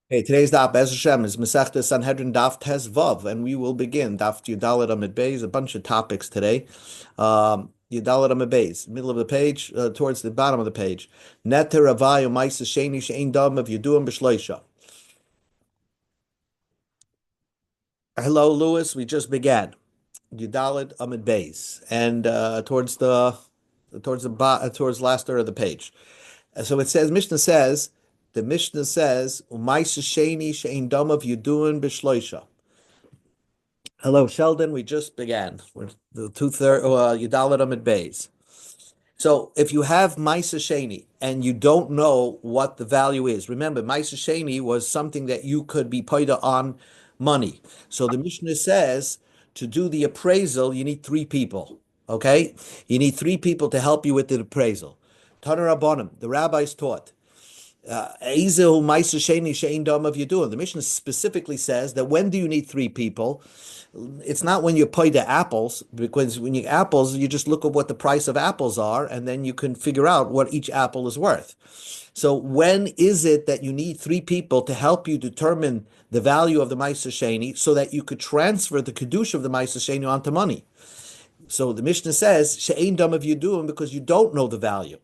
Hey, today's Daf Bez Hashem is Masechta Sanhedrin Daf Tes Vav, and we will begin Daf Yudalit Amid Beis. A bunch of topics today. Yudalit Amid Beis, middle of the page, towards the bottom of the page. Neter Ravai Umaisa Sheni Shein Dam of Yuduim B'Shleisha. Hello, Lewis. We just began Yudalit Amid Beis, and towards the last third of the page. So it says, the Mishnah says, Umaisa Sheni Shein Dam of Yuduim B'Shleisha. Hello, Sheldon. We just began. We're the two-third Yudalit Amid Beis. So if you have Maisa Sheni and you don't know what the value is, remember Maisa Sheni was something that you could be paid on money. So the Mishnah says to do the appraisal, you need three people. Okay, you need three people to help you with the appraisal. Taner Rabbanim, the rabbis taught. The Mishnah specifically says that when do you need three people? It's not when you pay the apples, because when you apples, you just look at what the price of apples are, and then you can figure out what each apple is worth. So when is it that you need three people to help you determine the value of the Ma'aser Sheni so that you could transfer the Kedusha of the Ma'aser Sheni onto money? So the Mishnah says, She'ein dam of Yuduim, because you don't know the value.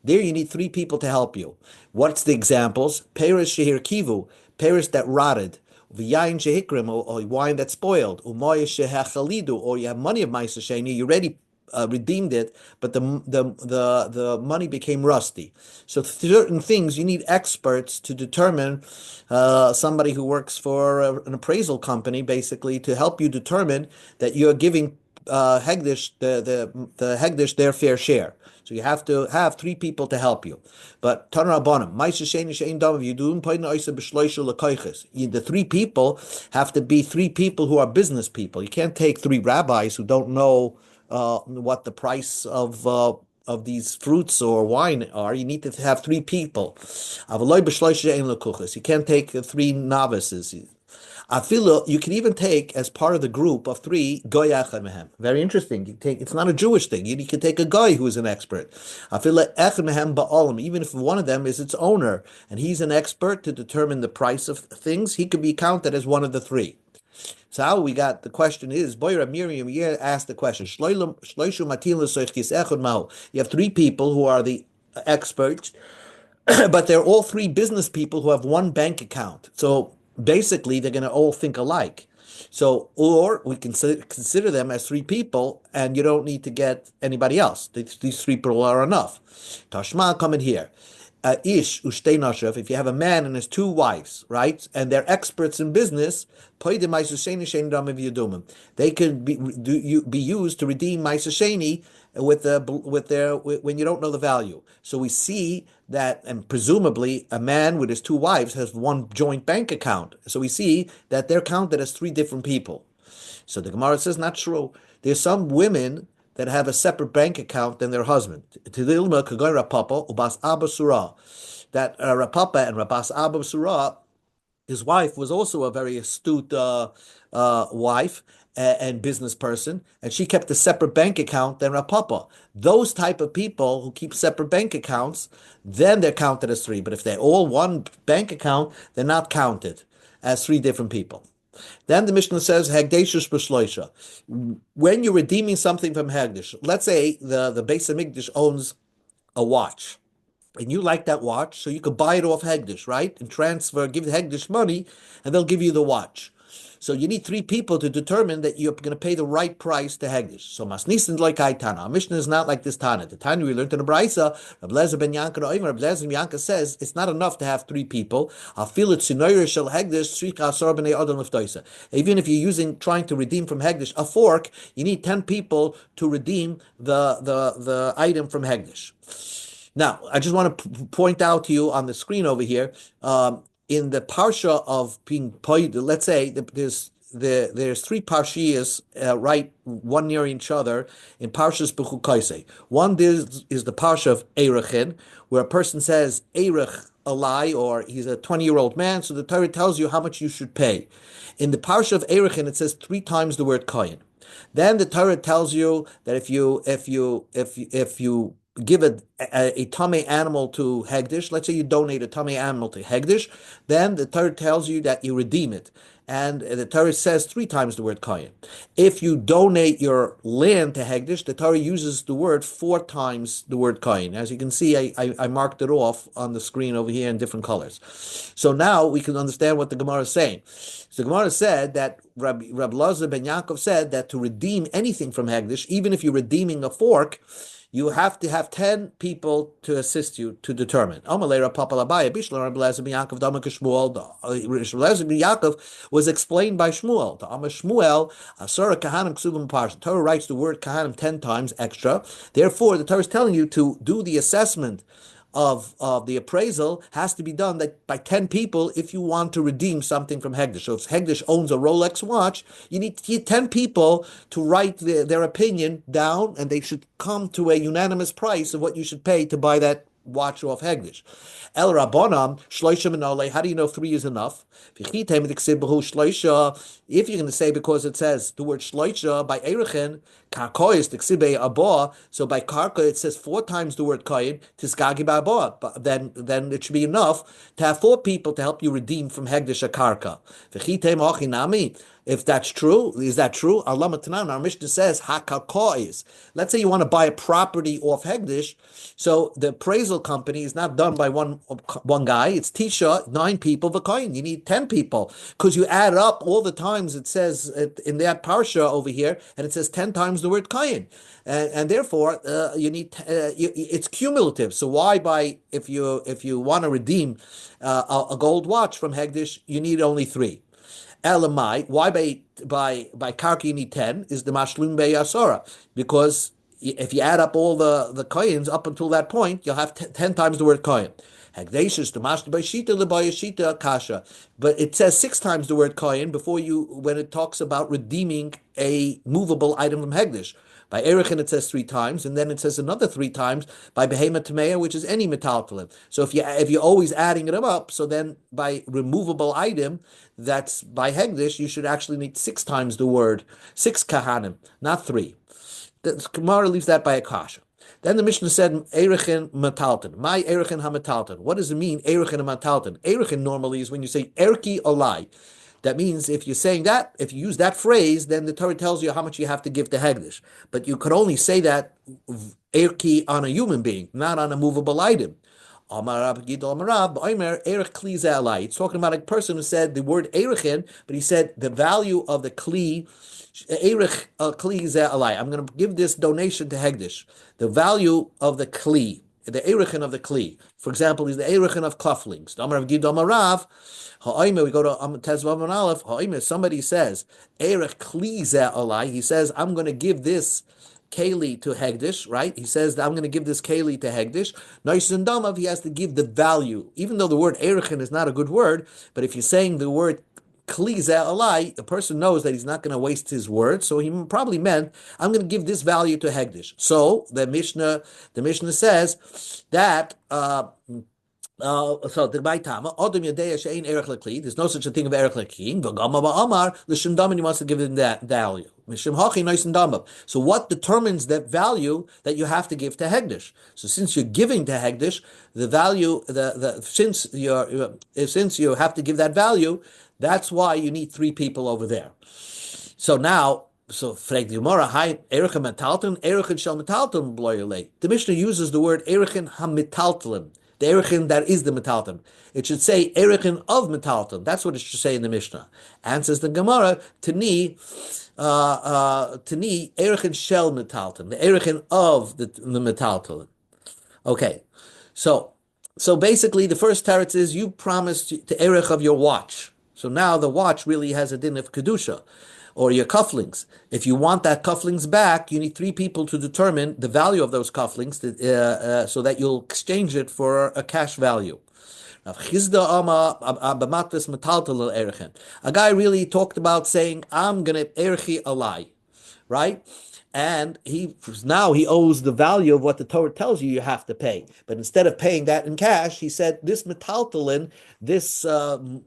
There you need three people to help you. What's the examples? Perish shehir kivu, perish that rotted. V'yayin shehikrim, or wine that spoiled. Umoya shehachalidu, or you have money of Ma'aser Sheni, you already redeemed it, but the money became rusty. So certain things you need experts to determine. Somebody who works for an appraisal company, basically, to help you determine that you're giving Hegdish, the Hegdish their fair share. So you have to have three people to help you. But Taner Rabbanim, the three people have to be three people who are business people. You can't take three rabbis who don't know what the price of these fruits or wine are. You need to have three people. You can't take three novices. Afilu, you can even take as part of the group of three goy echad mehem. Very interesting. You take, it's not a Jewish thing. You can take a guy who is an expert. Afilu echad mehem ba'olam. Even if one of them is its owner and he's an expert to determine the price of things, he could be counted as one of the three. So how we got the question is, Boyra Miriam asked the question. You have three people who are the experts, but they're all three business people who have one bank account. So basically, they're going to all think alike. So, or we can consider them as three people, and you don't need to get anybody else. These three people are enough. Tashma, come in here. Ish ushtei nashav. If you have a man and his two wives, right, and they're experts in business, they could be used to redeem ma'aser when you don't know the value. So we see that, and presumably a man with his two wives has one joint bank account. So we see that they're counted as three different people. So the Gemara says not true. There's some women that have a separate bank account than their husband. That Rapapa and Rabas Abba Surah, his wife was also a very astute wife and business person, and she kept a separate bank account than Rapapa. Those type of people who keep separate bank accounts, then they're counted as three. But if they're all one bank account, they're not counted as three different people. Then the Mishnah says, Hegdeshus b'shloisha. When you're redeeming something from Hegdish, let's say the Beis Hamikdash owns a watch, and you like that watch, so you could buy it off Hegdish, right? And transfer, give Hegdish money, and they'll give you the watch. So you need three people to determine that you're going to pay the right price to Hegdish. So Masnisin like Tana. Our Mishnah is not like this Tana. The Tana we learned in the Braisa, Reb Lezer ben Yanka, Reb Lezer ben Yanka says it's not enough to have three people. I feel it shel Hegdish even if you're trying to redeem from Hegdish a fork, you need 10 people to redeem the item from Hegdish. Now, I just want to point out to you on the screen over here, in the parsha of being paid, let's say there's three parshiyas right one near each other in parshas Bechukaisei. One is the parsha of Erechin, where a person says Erech a lie, or he's a 20-year-old man, so the Torah tells you how much you should pay. In the parsha of Erechin, it says three times the word kohen. Then the Torah tells you that if you give a tummy animal to Hegdish, let's say you donate a tummy animal to Hegdish, then the Torah tells you that you redeem it. And the Torah says 3 times the word Kayin. If you donate your land to Hegdish, the Torah uses the word 4 times the word Kayin. As you can see, I marked it off on the screen over here in different colors. So now we can understand what the Gemara is saying. So the Gemara said that Rabbi Lazar ben Yaakov said that to redeem anything from Hegdish, even if you're redeeming a fork, you have to have 10 people to assist you to determine. Yaakov was explained by Shmuel. The Amar Shmuel, Asura Kahanim Ksubim Parsha. Torah writes the word Kahanim 10 times extra. Therefore, the Torah is telling you to do the assessment of the appraisal has to be done by 10 people if you want to redeem something from Hegdish. So if Hegdish owns a Rolex watch, you need 10 people to write their opinion down, and they should come to a unanimous price of what you should pay to buy that watch off Hegdish. El Rabbanam, Shloisha Menole, how do you know 3 is enough? If you're going to say because it says the word Shloisha by Erechin, Karkois, the Ksibe Abba, so by Karka it says 4 times the word Kayin, Tiskagi Abba, but then it should be enough to have 4 people to help you redeem from Hegdish a Karka. If that's true, is that true? Allah Matanan, our Mishnah says, Hakarkois. Let's say you want to buy a property off Hegdish, so the appraisal company is not done by one guy, it's Tisha, 9 people, V'koyin. You need 10 people, because you add up all the times it says in that parsha over here, and it says 10 times the word Kayin. And therefore, you need it's cumulative. So why if you want to redeem a gold watch from Hegdish, you need only 3. Elamai, why by Karka you need 10 is the Mashlum Bei Asora, because if you add up all the coins up until that point, you'll have 10 times the word coin. Hagdashis the Mashta by Shita Shita Kasha, but it says 6 times the word coin when it talks about redeeming a movable item from Hegdish. By Erechin it says 3 times, and then it says another 3 times by Behema Tameya, which is any metaltalin. So if you're always adding them up, so then by removable item, that's by Hegdish, you should actually need 6 times the word, 6 kahanim, not 3. The Gemara leaves that by a kasha. Then the Mishnah said, Erechin metalton. My Erechin ha-metalton. What does it mean, Erechin ha-metalton? Erechin normally is when you say Erki alai. That means if you're saying that, if you use that phrase, then the Torah tells you how much you have to give to Hegdish. But you could only say that Erki on a human being, not on a movable item. It's talking about a person who said the word Erechin, but he said the value of the Kli, I'm going to give this donation to Hegdish. The value of the Kli, the Erechin of the Kli. For example, is the Erechin of cufflinks. We go to Tezvav and Aleph. Somebody says, Erech Kli alai. He says, I'm going to give this Keli to Hegdish, right? He says that I'm going to give this Keli to Hegdish. Noisin Damav, he has to give the value. Even though the word Erechin is not a good word, but if you're saying the word Kli alai, the person knows that he's not going to waste his word, so he probably meant, I'm going to give this value to Hegdish. So the Mishnah says that so the Baitama, Adam Yadea Shein Erech Lekli, there's no such a thing of Erech Lekli, V'gama Ba'amar, L'Shem Daman, he wants to give them that value. Mishim Hachi Nois and Damav. So what determines that value that you have to give to Hegdish? So since you're giving to Hegdish, the value, since you have to give that value, that's why you need 3 people over there. So now, frag the Gemara, hi, Erechin Metalton, Erechin Shel Metalton Bloyele. The Mishnah uses the word Erechin HaMetalton. The Erechin that is the metalton. It should say Erechin of metalton. That's what it should say in the Mishnah. Answers the Gemara, Tani Erechin shel metalton. The Erechin of the metalton. Okay, so basically the first teretz is you promised to Erech of your watch. So now the watch really has a din of kedusha, or your cufflinks. If you want that cufflinks back, you need 3 people to determine the value of those cufflinks so that you'll exchange it for a cash value. A guy really talked about saying, I'm going to erchi alai, right? and he owes the value of what the Torah tells you have to pay. But instead of paying that in cash, he said this metaltalin, this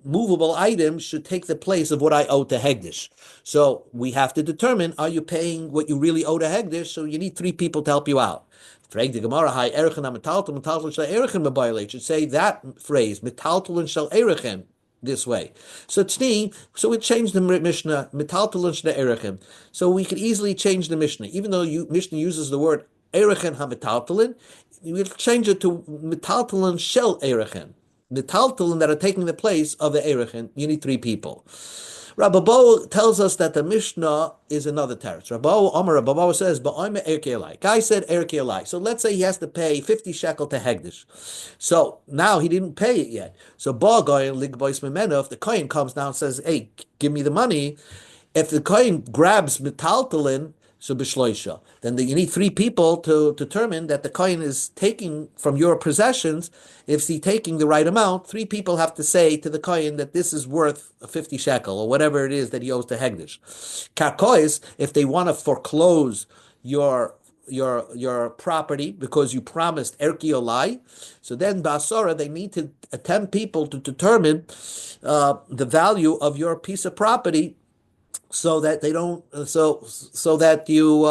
movable item, should take the place of what I owe to Hegdish. So we have to determine: are you paying what you really owe to Hegdish? So you need three people to help you out. Frag the Gemara, "Hi erchen metaltalin, metaltalin shel erchen mebayle." Should say that phrase, metaltalin shel erchen, this way. So we changed the Mishnah, metaltalin shel erchen. So we could easily change the Mishnah, even though Mishnah uses the word erchen ha-metaltalin, we'll change it to metaltalin shel erchen. Metaltalin that are taking the place of the erchen. You need three people. Rabbi Bo tells us that the Mishnah is another teretz. Rabbi Bo says, "Ba'omer erkei alai." Guy said erkei alai. So let's say he has to pay 50 shekel to Hegdish. So now he didn't pay it yet. So if the kohen comes down and says, "Hey, give me the money," if the kohen grabs metaltalin, so b'shloisha, then you need three people to determine that the kohen is taking from your possessions. If he's taking the right amount, three people have to say to the kohen that this is worth 50 shekel or whatever it is that he owes to Hegdish. Karkois, if they want to foreclose your property because you promised erki olai, so then basara they need to 10 people to determine the value of your piece of property, so that they don't so that you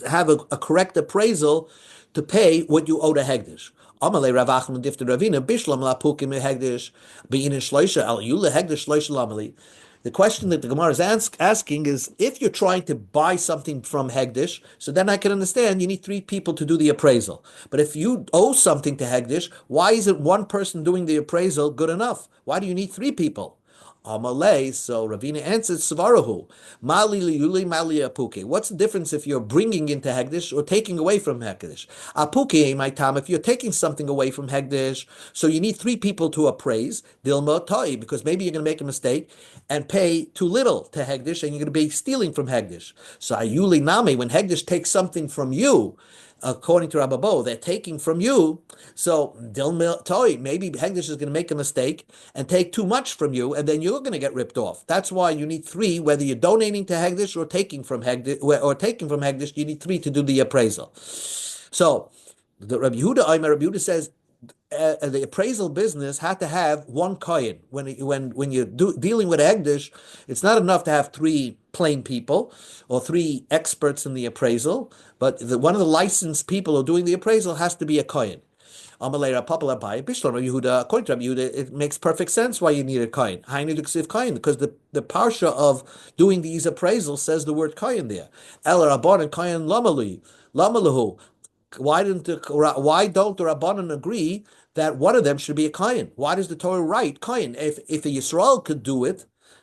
have a correct appraisal to pay what you owe to Hegdish. Amalei Rav Achman difter Ravina bishlam lapukim Hegdish beinin shloisha al yule Hegdish shloisha lamali. The question that the Gemara is asking is, if you're trying to buy something from Hegdish, so then I can understand you need three people to do the appraisal. But if you owe something to Hegdish, why isn't one person doing the appraisal good enough? Why do you need three people? Amalei, so Ravina answers, Savarahu, Mali liyuli, Mali apuke. What's the difference if you're bringing into Hegdish or taking away from Hegdish? Apuke, my time, if you're taking something away from Hegdish, so you need three people to appraise, Dilma Toi, because maybe you're going to make a mistake and pay too little to Hegdish and you're going to be stealing from Hegdish. So Ayuli Name, when Hegdish takes something from you, according to Rabbi Bo, they're taking from you. So maybe Hegdish is going to make a mistake and take too much from you, and then you're going to get ripped off. That's why you need three, whether you're donating to Hegdish or taking from Hegdish, you need three to do the appraisal. So the Rabbi Yehuda says the appraisal business had to have one kohen. When you're dealing with Hegdish, it's not enough to have three plain people or three experts in the appraisal, but one of the licensed people who are doing the appraisal has to be a kohen. According to Rabbi Yehuda, it makes perfect sense why you need a kohen. Because the parsha of doing these appraisals says the word kohen there. El Rabban kohen lamalahu. Why don't the Rabbanan agree that one of them should be a kohen? Why does the Torah write kohen? If a Yisrael could do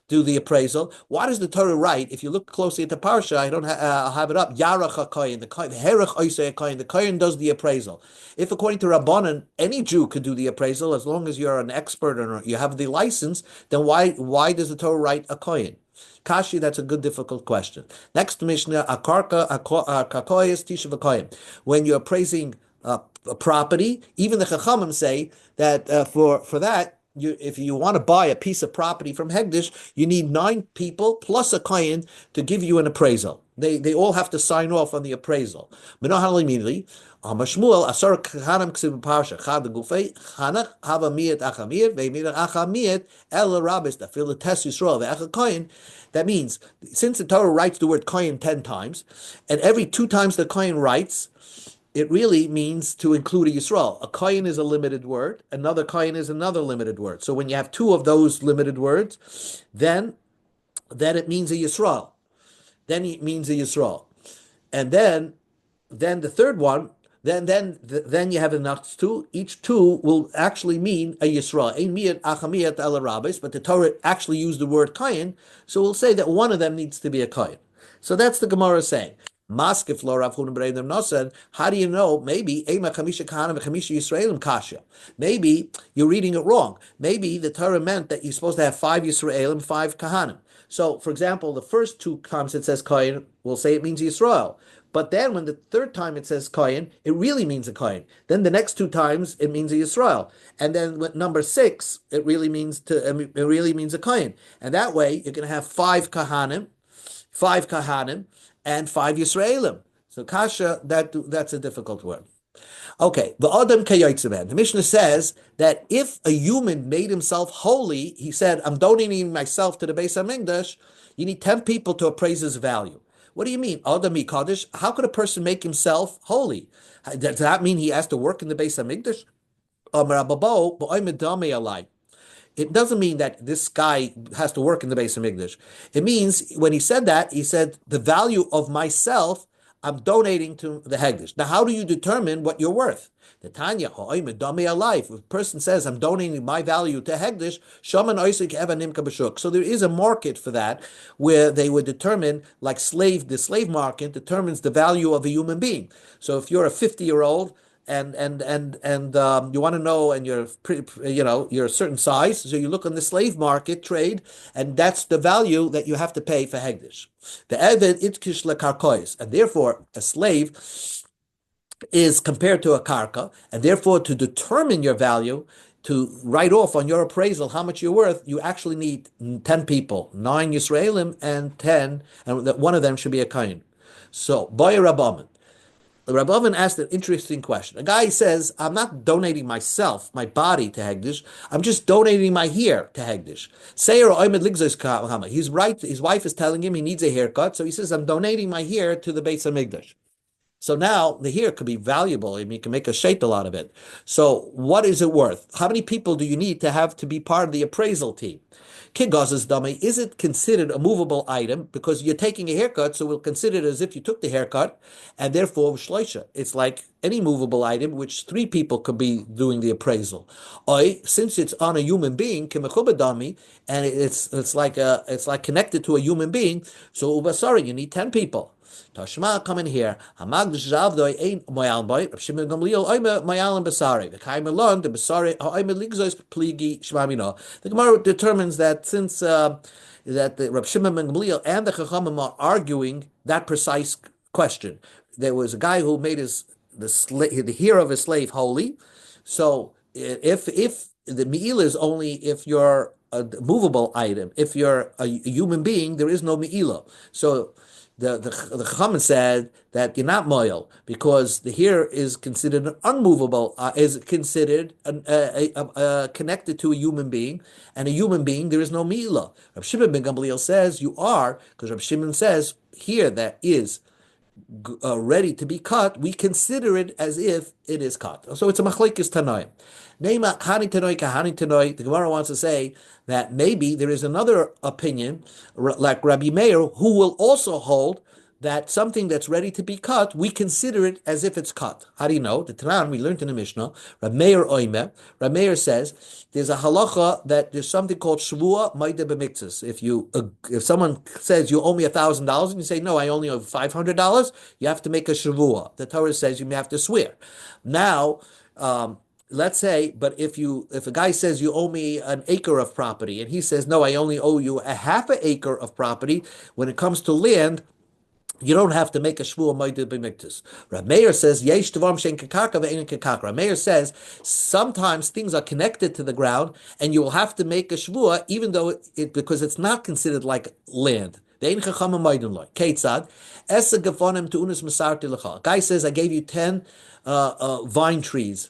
the appraisal, why does the Torah write? If you look closely at the parsha, I'll have it up. Yarach kohen, the kohen, herech oisei kohen, the kohen does the appraisal. If according to Rabbanan, any Jew could do the appraisal as long as you're an expert and you have the license, then why does the Torah write a kohen? Kashi, that's a good, difficult question. Next Mishnah, when you're appraising a property, even the Chachamim say that for that, if you want to buy a piece of property from Hegdish, you need 9 people plus a kohen to give you an appraisal. They all have to sign off on the appraisal. Immediately. Amashmuel asar kahanam ksiv parsha chad gufei chanach hava miet achamir ve'mir achamir el rabis tafil tes Yisrael ve'acha kohen. That means, since the Torah writes the word kohen 10 times, and every 2 times the kohen writes, it really means to include a Yisrael. A kohen is a limited word, another kohen is another limited word. So when you have 2 of those limited words, then it means a Yisrael. Then it means a Yisrael. And then the third one, then you have the next 2. Each 2 will actually mean a Yisrael. But the Torah actually used the word kohen, so we'll say that one of them needs to be a kohen. So that's the Gemara saying. Maskif lo Rav Huna B'Reidem Nosen. How do you know? Maybe Ema Chamisha Kahana v'Chamisha Yisraelim Kasha. Maybe you're reading it wrong. Maybe the Torah meant that you're supposed to have 5 Yisraelim, 5 Kahanim. So, for example, the first 2 times it says kohen, we'll say it means Yisrael. But then when the third time it says kohen, it really means a kohen. Then the next 2 times it means a Yisrael. And then with number 6, it really means a kohen. And that way you're going to have 5 kahanim, and 5 Yisraelim. So kasha, that's a difficult word. Okay, the Adam Kayotzeman. The Mishnah says that if a human made himself holy, he said, I'm donating myself to the Beis HaMikdash, you need 10 people to appraise his value. What do you mean? Adam Kaddish? How could a person make himself holy? Does that mean he has to work in the Beis HaMikdash? It doesn't mean that this guy has to work in the Beis HaMikdash. It means when he said that, he said, the value of myself, I'm donating to the Hegdish. Now, how do you determine what you're worth? The Tanya, if a person says, I'm donating my value to Hegdish, so there is a market for that where they would determine, like the slave market determines the value of a human being. So if you're a 50-year-old, and you want to know, and you're pretty, you're a certain size, so you look on the slave market trade, and that's the value that you have to pay for hegdish. The eved itkish lekarkois, and therefore a slave is compared to a karka, and therefore to determine your value, to write off on your appraisal how much you're worth, you actually need 10 people, 9 Yisraelim and 10, and one of them should be a kain. So boy rabbamin. The Rabbanan asked an interesting question. A guy says, I'm not donating myself, my body to Hegdish. I'm just donating my hair to Hegdish. He's right. His wife is telling him he needs a haircut. So he says, I'm donating my hair to the Beis HaMikdash. So now the hair could be valuable. I mean, you can make a shaitel out of it. So what is it worth? How many people do you need to have to be part of the appraisal team? Kigaz's dummy, is it considered a movable item? Because you're taking a haircut, so we'll consider it as if you took the haircut, and therefore shloisha. It's like any movable item, which 3 people could be doing the appraisal. Since it's on a human being, dummy, and it's like connected to a human being, so ubasari, you need 10 people. Tashma, come in here. Hamagdish Zavdoi ain't Moyal boy. Shimon Gamliel, I'm a Moyal Basari. The Kaimelon, the Basari, I'm a Ligzos Pligi Shmamino. The Gemara determines that since that the Rab Shimon ben Gamliel and the Chachamim are arguing that precise question. There was a guy who made the hair of his slave holy. So if the me'il is only if you're a movable item, if you're a human being, there is no me'ila. So the Chachamim said that you're not moil because the hair is considered an unmovable, is considered connected to a human being, and a human being there is no mi'ila. Rab Shimon ben Gamliel says you are, because Rab Shimon says here that is ready to be cut, we consider it as if it is cut. So it's a machlekes tanoim. Neima hani tanoi kahani tanoi. The Gemara wants to say that maybe there is another opinion, like Rabbi Meir, who will also hold that something that's ready to be cut, we consider it as if it's cut. How do you know? The Tanan, we learned in the Mishnah, Rabbi Meir oime. Rabbi Meir says there's a halacha that there's something called shvua maide b'miktzas. If someone says you owe me $1,000 and you say no, I only owe $500, you have to make a shvua. The Torah says you may have to swear. Now, let's say, but if a guy says you owe me an acre of property and he says no, I only owe you a half an acre of property, when it comes to land, you don't have to make a shvua moeded b'miktus. Rab Meir says yesh tvam shein kekarka ve'ein kekarka. Rab Meir says sometimes things are connected to the ground, and you will have to make a shvua even though because it's not considered like land. Ve'ein chachamim moedin loy. Keitzad esa gefonim tu'unis masarti lecha. Guy says I gave you 10 vine trees,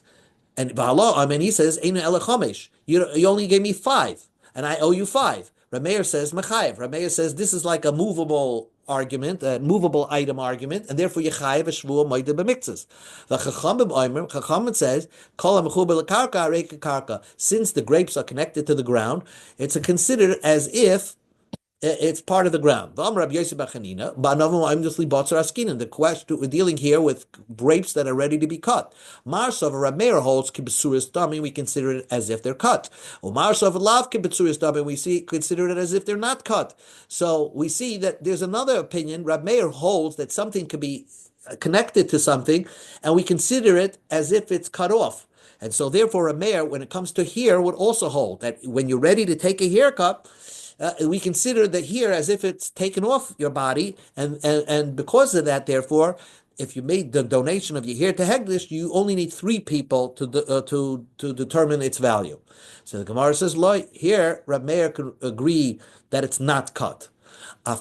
and he says einu ela chamesh. You only gave me 5, and I owe you 5. Rab Meir says mechayev. Rab Meir says this is like a movable argument, a movable item argument, and therefore yechayev a shvua moed b'miktzas. The Chachamim says kol ha'mechuber lekarka reika karka. Since the grapes are connected to the ground, it's considered as if it's part of the ground. The question we're dealing here with grapes that are ready to be cut. Marsov Rab Meir holds kibsuris dami. We consider it as if they're cut. Marsov lav kibsuris dami. We consider it as if they're not cut. So we see that there's another opinion. Rab Meir holds that something could be connected to something, and we consider it as if it's cut off. And so therefore, Rab Meir, when it comes to hair, would also hold that when you're ready to take a haircut, we consider the hair as if it's taken off your body, and because of that, therefore, if you made the donation of your hair to Hegdish, you only need 3 people to determine its value. So the Gemara says, "Loy, here Rab Meir could agree that it's not cut." When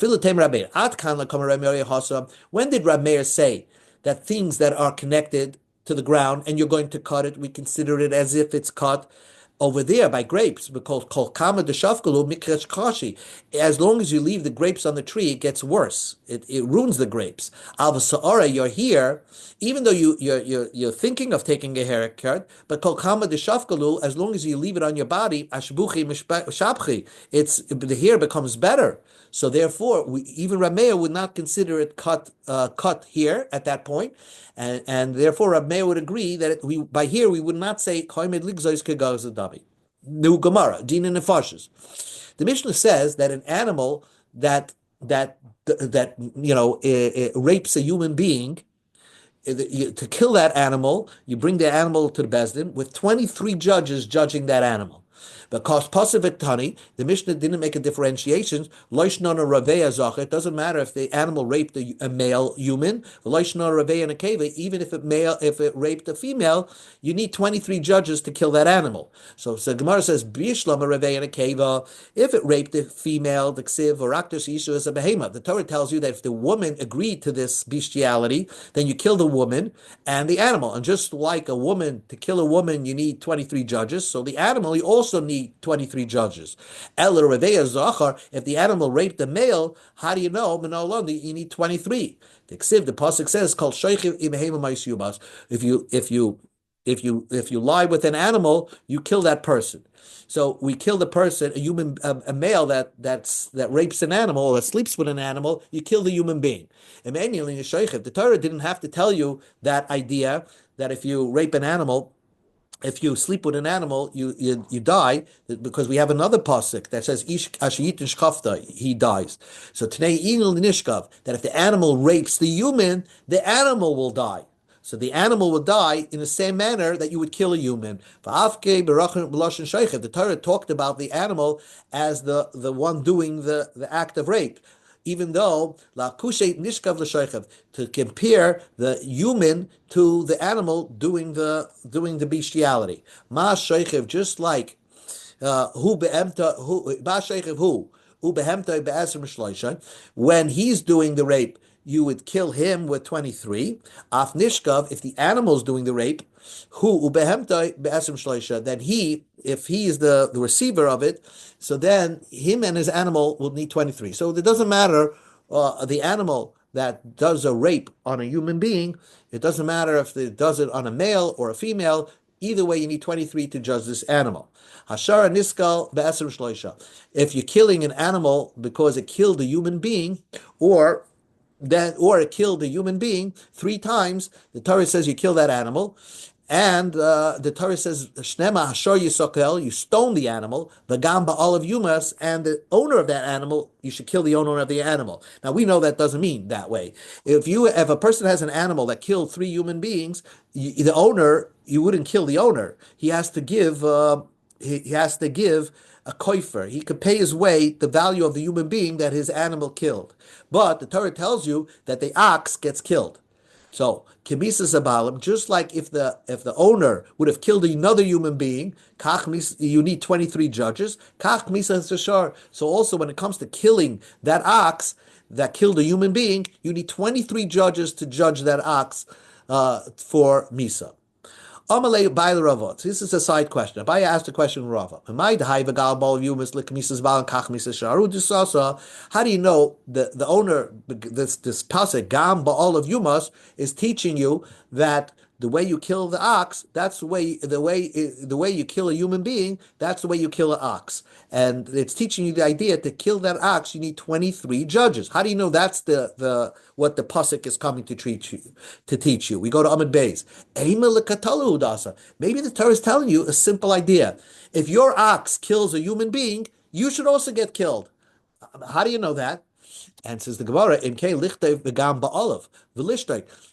did Rab Meir say that things that are connected to the ground and you're going to cut it, we consider it as if it's cut over there by grapes, because as long as you leave the grapes on the tree, it gets worse. It ruins the grapes. Alva Sa'ara, you're here, even though you're thinking of taking a haircut, but kol kama deshafkalu, as long as you leave it on your body, ashbuchi mishapchi, the hair becomes better. So therefore, even Rameya would not consider it cut here at that point, and therefore Rameya would agree that by here we would not say koimed ligzois kegazadabi. New Gemara, Dina Nefashis. The Mishnah says that an animal that rapes a human being, to kill that animal, you bring the animal to the Bezdin with 23 judges judging that animal. Because Pasavitani, the Mishnah didn't make a differentiation. Loishnana Raveya Zach. It doesn't matter if the animal raped a male human. Loishnana Raveya Nekeva. Even if it raped a female, you need 23 judges to kill that animal. So Gemara says Bishlama Raveya Nekeva. If it raped a female, the ksiv or actus isha is a behema. The Torah tells you that if the woman agreed to this bestiality, then you kill the woman and the animal. And just like a woman, to kill a woman, you need 23 judges. So the animal, you also need 23 judges. If the animal raped a male, how do you know? You need 23. The pasuk says called if you lie with an animal, you kill that person. So we kill the person, a male that rapes an animal or sleeps with an animal, you kill the human being. The Torah didn't have to tell you that idea that if you rape an animal, if you sleep with an animal, you die, because we have another pasuk that says Ish Ashiyit Shkafta, he dies. So today Inil Nishkav, that if the animal rapes the human, the animal will die. So the animal will die in the same manner that you would kill a human. The Torah talked about the animal as the one doing the act of rape, even though to compare the human to the animal doing the bestiality. Just like when he's doing the rape, you would kill him with 23. Af nishkav, if the animal's doing the rape, then if he is the receiver of it, so then him and his animal will need 23. So it doesn't matter the animal that does a rape on a human being, it doesn't matter if it does it on a male or a female, either way you need 23 to judge this animal. Hashara niskal be'asr shloisha. If you're killing an animal because it killed a human being, or it killed a human being 3 times, the Torah says you kill that animal. And the Torah says, Shnema Hashor Yisokel, you stone the animal, Vagam Ba'al of Yumas, and the owner of that animal, you should kill the owner of the animal. Now we know that doesn't mean that way. If a person has an animal that killed 3 human beings, the owner, you wouldn't kill the owner. He has to give a koifer. He could pay his way the value of the human being that his animal killed. But the Torah tells you that the ox gets killed. So, Kimisa Zabalim, just like if the owner would have killed another human being, you need 23 judges. So also when it comes to killing that ox that killed a human being, you need 23 judges to judge that ox for Misa. This is a side question. Abaya asked a question, Rava. How do you know the owner, this pasuk, Gam Ba'al of Yumas, is teaching you that the way you kill the ox, that's the way you kill a human being, that's the way you kill an ox. And it's teaching you the idea to kill that ox, you need 23 judges. How do you know that's what the pasuk is coming to teach you? We go to Amud Beis. Maybe the Torah is telling you a simple idea. If your ox kills a human being, you should also get killed. How do you know that? And says the Gemara,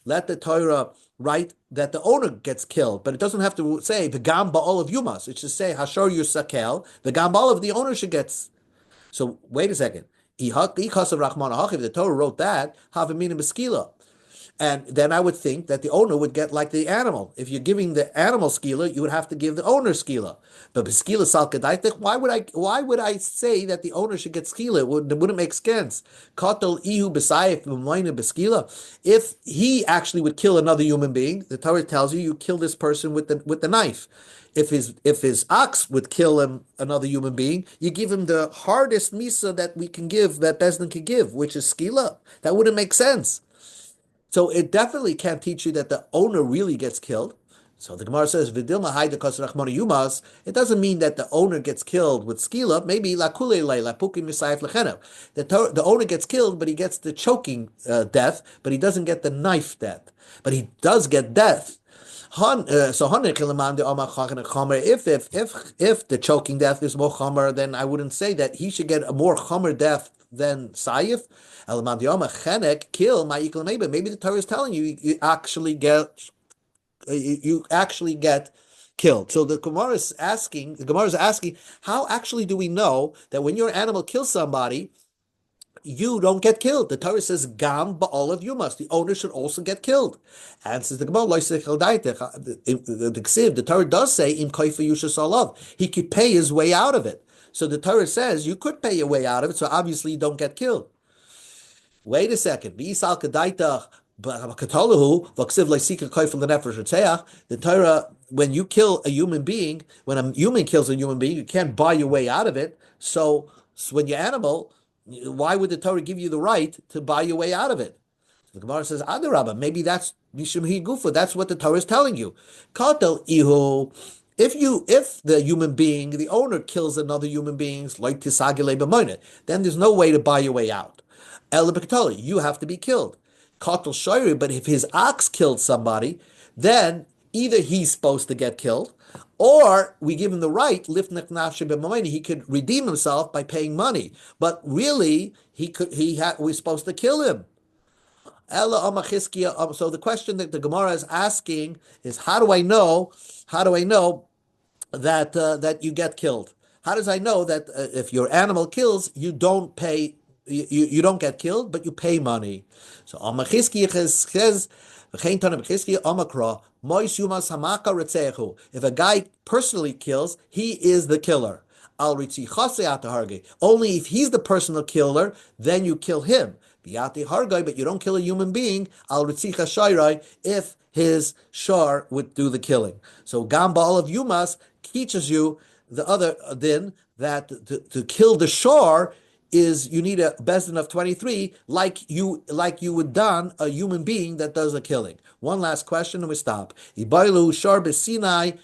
let the Torah write that the owner gets killed, but it doesn't have to say the gam ba'ol of yumas. It should say hashor yusakel. The gam ba'ol of the owner should get. So wait a second. If the Torah wrote that, have a meaning beskila. And then I would think that the owner would get like the animal. If you're giving the animal skila, you would have to give the owner skila. But skila salkadaitik, why would I say that the owner should get skila? It wouldn't make sense. Katal ihu b'sayif b'moina b'skila. If he actually would kill another human being, the Torah tells you kill this person with the knife. If his ox would kill another human being, you give him the hardest misa that we can give, that Bezdin can give, which is skila. That wouldn't make sense. So it definitely can't teach you that the owner really gets killed. So the Gemara says, "V'dilma hayda kasrachmoni yumas." It doesn't mean that the owner gets killed with skila. Maybe lakule lapukim misayif lechenev. The owner gets killed, but he gets the choking death, but he doesn't get the knife death. But he does get death. So if the choking death is more chomer, then I wouldn't say that he should get a more chomer death than Saif. Kill my maybe the Torah is telling you you actually get killed. So the Gemara is asking, how actually do we know that when your animal kills somebody, you don't get killed? The Torah says, "Gam ba'olav you must." The owner should also get killed. And says the Gemara, the Torah does say, "Im kaifa yushas alav." He could pay his way out of it. So the Torah says you could pay your way out of it. So obviously you don't get killed. Wait a second. The Torah, when you kill a human being, when a human kills a human being, you can't buy your way out of it. So when you're animal, why would the Torah give you the right to buy your way out of it? The Gemara says, Adarabba, maybe that's Mishum Gufa. That's what the Torah is telling you. Katel ihu. If the human being, the owner kills another human being, like tisagile b'monet, then there's no way to buy your way out. You have to be killed. Katel shoyri, but if his ox killed somebody, then either he's supposed to get killed, or we give him the right, he could redeem himself by paying money. But really, we're supposed to kill him. So the question that the Gemara is asking is, how do I know that you get killed? How does I know that if your animal kills, you don't pay, you don't get killed, but you pay money? So says, if a guy personally kills, he is the killer. Only if he's the personal killer, then you kill him. But you don't kill a human being if his shar would do the killing. So Gamba of Yumas teaches you the other din, that to kill the shar is you need a bezdin of 23, like you would done a human being that does a killing. One last question and we stop. Ibailu shar b'sinai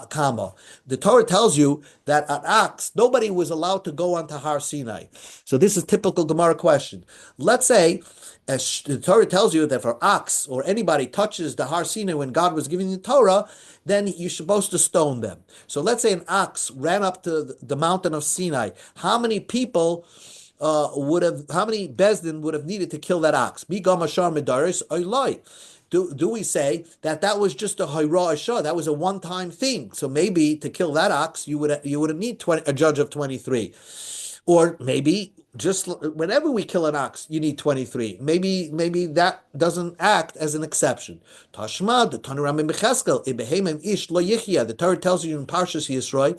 Kama. The Torah tells you that an ox, nobody was allowed to go onto Har Sinai. So this is typical Gemara question. Let's say, as the Torah tells you that if an ox or anybody touches the Har Sinai when God was giving the Torah, then you're supposed to stone them. So let's say an ox ran up to the mountain of Sinai. How many people how many Bezdin would have needed to kill that ox? Do we say that was just a hayra asha? That was a one-time thing. So maybe to kill that ox, you would need a judge of 23, or maybe just whenever we kill an ox, you need 23. Maybe that doesn't act as an exception. Tashma the Tanaram Mecheskel Ibehemem Ish Lo Yichya. The Torah tells you in Parshas Yisroi,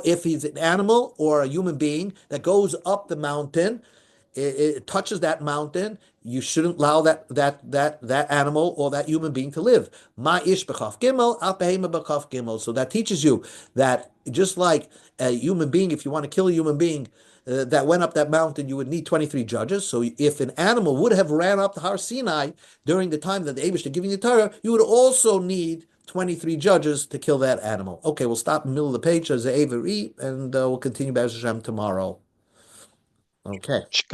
if he's an animal or a human being that goes up the mountain, it touches that mountain, you shouldn't allow that animal or that human being to live. Ma ish b'chaf gimel, al behema b'chaf gimel. So that teaches you that just like a human being, if you want to kill a human being that went up that mountain, you would need 23 judges. So if an animal would have ran up the Har Sinai during the time that the Eibush is giving the Torah, you would also need 23 judges to kill that animal. Okay, we'll stop in the middle of the page as a Avery, and we'll continue Be'ez Hashem tomorrow. Okay.